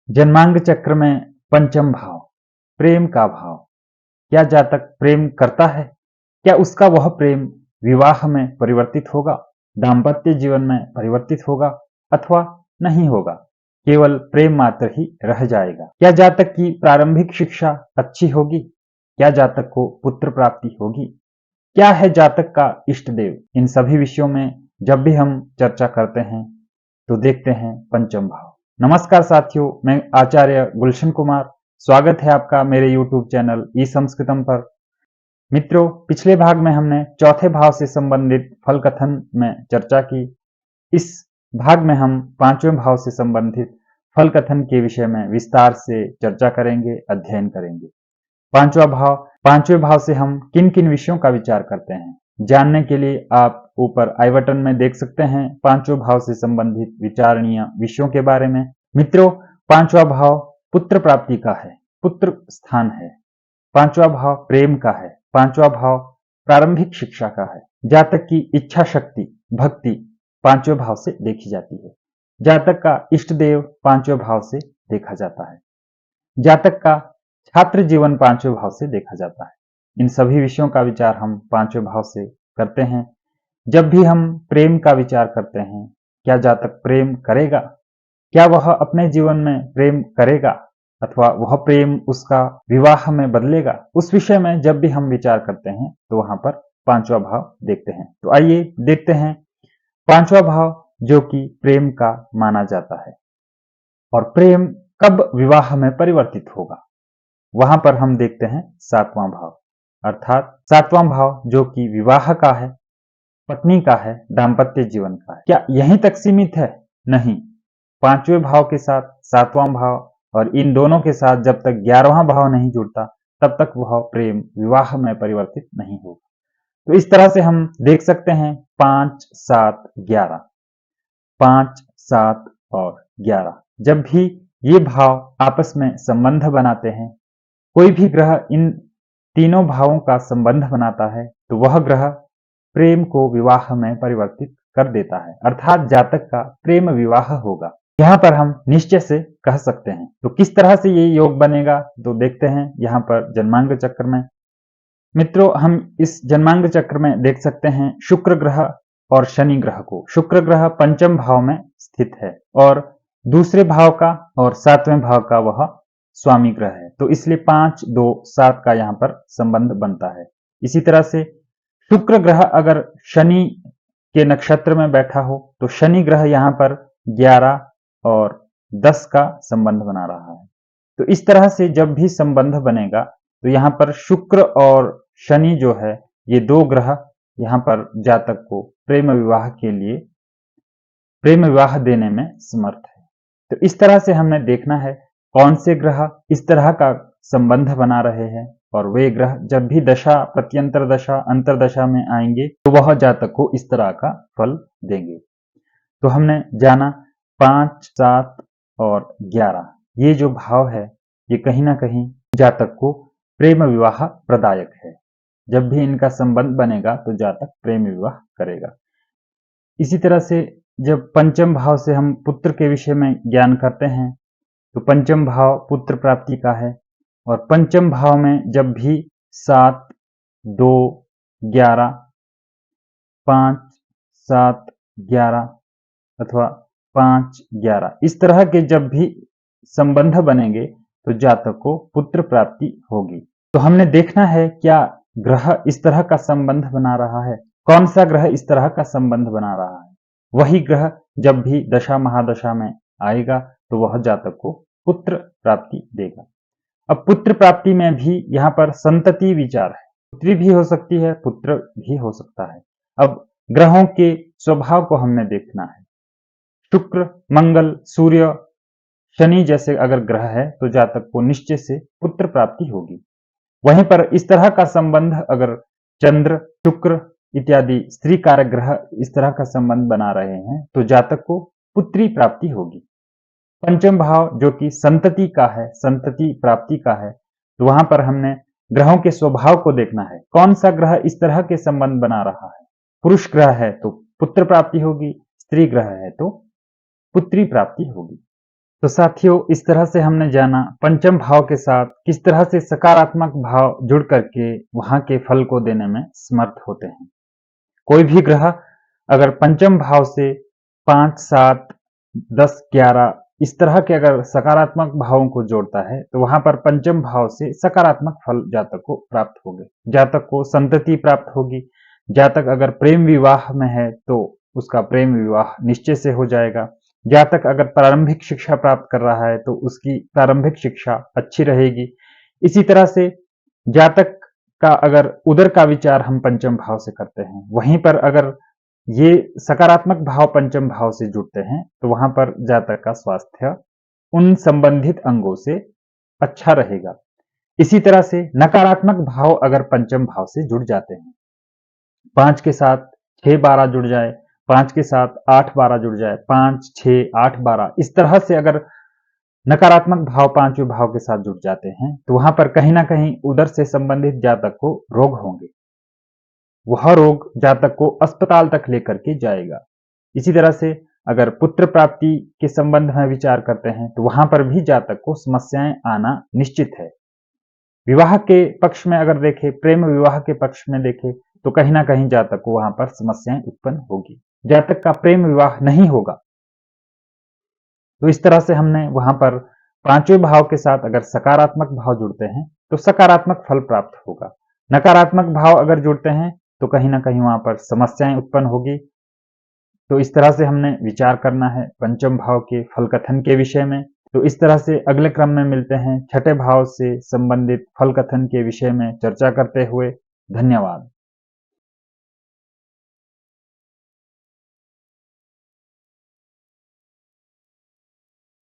जन्मांग चक्र में पंचम भाव, प्रेम का भाव। क्या जातक प्रेम करता है? क्या उसका वह प्रेम विवाह में परिवर्तित होगा, दाम्पत्य जीवन में परिवर्तित होगा अथवा नहीं होगा, केवल प्रेम मात्र ही रह जाएगा? क्या जातक की प्रारंभिक शिक्षा अच्छी होगी? क्या जातक को पुत्र प्राप्ति होगी? क्या है जातक का इष्ट देव? इन सभी विषयों में जब भी हम चर्चा करते हैं तो देखते हैं पंचम भाव। नमस्कार साथियों, मैं आचार्य गुलशन कुमार, स्वागत है आपका मेरे YouTube चैनल ई संस्कृतम पर। मित्रों, पिछले भाग में हमने चौथे भाव से संबंधित फल कथन में चर्चा की। इस भाग में हम पांचवें भाव से संबंधित फल कथन के विषय में विस्तार से चर्चा करेंगे, अध्ययन करेंगे। पांचवें भाव से हम किन किन विषयों का विचार करते हैं, जानने के लिए आप ऊपर आई बटन में देख सकते हैं पांचवें भाव से संबंधित विचारणीय विषयों के बारे में। मित्रों, पांचवा भाव पुत्र प्राप्ति का है, पुत्र स्थान है। पांचवा भाव प्रेम का है। पांचवा भाव प्रारंभिक शिक्षा का है। जातक की इच्छा शक्ति, भक्ति पांचवें भाव से देखी जाती है। जातक का इष्ट देव पांचवें भाव से देखा जाता है। जातक का छात्र जीवन पांचवें भाव से देखा जाता है। इन सभी विषयों का विचार हम पांचवें भाव से करते हैं। जब भी हम प्रेम का विचार करते हैं, क्या जातक प्रेम करेगा? क्या वह अपने जीवन में प्रेम करेगा अथवा वह प्रेम उसका विवाह में बदलेगा? उस विषय में जब भी हम विचार करते हैं तो वहां पर पांचवा भाव देखते हैं। तो आइए देखते हैं पांचवा भाव जो कि प्रेम का माना जाता है और प्रेम कब विवाह में परिवर्तित होगा। वहां पर हम देखते हैं सातवां भाव, अर्थात सातवां भाव जो कि विवाह का है, पत्नी का है, दाम्पत्य जीवन का है। क्या यहीं तक सीमित है? नहीं। पांचवें भाव के साथ सातवां भाव और इन दोनों के साथ जब तक 11वां भाव नहीं जुड़ता तब तक वह प्रेम विवाह में परिवर्तित नहीं होगा। तो इस तरह से हम देख सकते हैं 5, 7, 11, 5, 7 और 11। जब भी ये भाव आपस में संबंध बनाते हैं, कोई भी ग्रह इन तीनों भावों का संबंध बनाता है तो वह ग्रह प्रेम को विवाह में परिवर्तित कर देता है, अर्थात जातक का प्रेम विवाह होगा। यहाँ पर हम निश्चय से कह सकते हैं। तो किस तरह से ये योग बनेगा तो देखते हैं यहाँ पर जन्मांग चक्र में। मित्रों, हम इस जन्मांग चक्र में देख सकते हैं शुक्र ग्रह और शनि ग्रह को। शुक्र ग्रह पंचम भाव में स्थित है और दूसरे भाव का और सातवें भाव का वह स्वामी ग्रह है। तो इसलिए 5, 2, 7 का यहाँ पर संबंध बनता है। इसी तरह से शुक्र ग्रह अगर शनि के नक्षत्र में बैठा हो तो शनि ग्रह यहाँ पर 11 और 10 का संबंध बना रहा है। तो इस तरह से जब भी संबंध बनेगा तो यहाँ पर शुक्र और शनि जो है, ये दो ग्रह यहाँ पर जातक को प्रेम विवाह के लिए प्रेम विवाह देने में समर्थ है। तो इस तरह से हमने देखना है कौन से ग्रह इस तरह का संबंध बना रहे हैं और वे ग्रह जब भी दशा, प्रत्यंतर दशा, अंतरदशा में आएंगे तो वह जातक को इस तरह का फल देंगे। तो हमने जाना 5, 7 और 11 ये जो भाव है ये कहीं ना कहीं जातक को प्रेम विवाह प्रदायक है। जब भी इनका संबंध बनेगा तो जातक प्रेम विवाह करेगा। इसी तरह से जब पंचम भाव से हम पुत्र के विषय में ज्ञान करते हैं तो पंचम भाव पुत्र प्राप्ति का है और पंचम भाव में जब भी 7, 2, 11, 5, 7, 11 अथवा 5, 11 इस तरह के जब भी संबंध बनेंगे तो जातक को पुत्र प्राप्ति होगी। तो हमने देखना है क्या ग्रह इस तरह का संबंध बना रहा है, कौन सा ग्रह इस तरह का संबंध बना रहा है। वही ग्रह जब भी दशा महादशा में आएगा तो वह जातक को पुत्र प्राप्ति देगा। अब पुत्र प्राप्ति में भी यहाँ पर संतति विचार है, पुत्री भी हो सकती है, पुत्र भी हो सकता है। अब ग्रहों के स्वभाव को हमने देखना है। शुक्र, मंगल, सूर्य, शनि जैसे अगर ग्रह है तो जातक को निश्चय से पुत्र प्राप्ति होगी। वहीं पर इस तरह का संबंध अगर चंद्र, शुक्र इत्यादि स्त्री कारक ग्रह इस तरह का संबंध बना रहे हैं तो जातक को पुत्री प्राप्ति होगी। पंचम भाव जो कि संतति का है, संतति प्राप्ति का है, तो वहां पर हमने ग्रहों के स्वभाव को देखना है। कौन सा ग्रह इस तरह के संबंध बना रहा है। पुरुष ग्रह है तो पुत्र प्राप्ति होगी, स्त्री ग्रह है तो पुत्री प्राप्ति होगी। तो साथियों, इस तरह से हमने जाना पंचम भाव के साथ किस तरह से सकारात्मक भाव जुड़ करके वहां के फल को देने में समर्थ होते हैं। कोई भी ग्रह अगर पंचम भाव से 5, 7, 10, 11 इस तरह के अगर सकारात्मक भावों को जोड़ता है तो वहां पर पंचम भाव से सकारात्मक फल जातक को प्राप्त होंगे, जातक को संतति प्राप्त होगी। जातक अगर प्रेम विवाह में है तो उसका प्रेम विवाह निश्चय से हो जाएगा। जातक अगर प्रारंभिक शिक्षा प्राप्त कर रहा है तो उसकी प्रारंभिक शिक्षा अच्छी रहेगी। इसी तरह से जातक का अगर उदर का विचार हम पंचम भाव से करते हैं, वहीं पर अगर ये सकारात्मक भाव पंचम भाव से जुड़ते हैं तो वहां पर जातक का स्वास्थ्य उन संबंधित अंगों से अच्छा रहेगा। इसी तरह से नकारात्मक भाव अगर पंचम भाव से जुड़ जाते हैं, 5 के साथ 6, 12 जुड़ जाए, 5 के साथ 8, 12 जुड़ जाए, 5, 6, 8, 12 इस तरह से अगर नकारात्मक भाव पांचवें भाव के साथ जुड़ जाते हैं तो वहां पर कहीं ना कहीं उधर से संबंधित जातक को रोग होंगे। वह रोग जातक को अस्पताल तक लेकर के जाएगा। इसी तरह से अगर पुत्र प्राप्ति के संबंध में विचार करते हैं तो वहां पर भी जातक को समस्याएं आना निश्चित है। विवाह के पक्ष में अगर देखें, प्रेम विवाह के पक्ष में देखें तो कहीं ना कहीं जातक को वहां पर समस्याएं उत्पन्न होगी, जातक का प्रेम विवाह नहीं होगा। तो इस तरह से हमने वहां पर पांचवें भाव के साथ अगर सकारात्मक भाव जुड़ते हैं तो सकारात्मक फल प्राप्त होगा। नकारात्मक भाव अगर जुड़ते हैं तो कहीं ना कहीं वहां पर समस्याएं उत्पन्न होगी। तो इस तरह से हमने विचार करना है पंचम भाव के फल कथन के विषय में। तो इस तरह से अगले क्रम में मिलते हैं छठे भाव से संबंधित फल कथन के विषय में चर्चा करते हुए। धन्यवाद।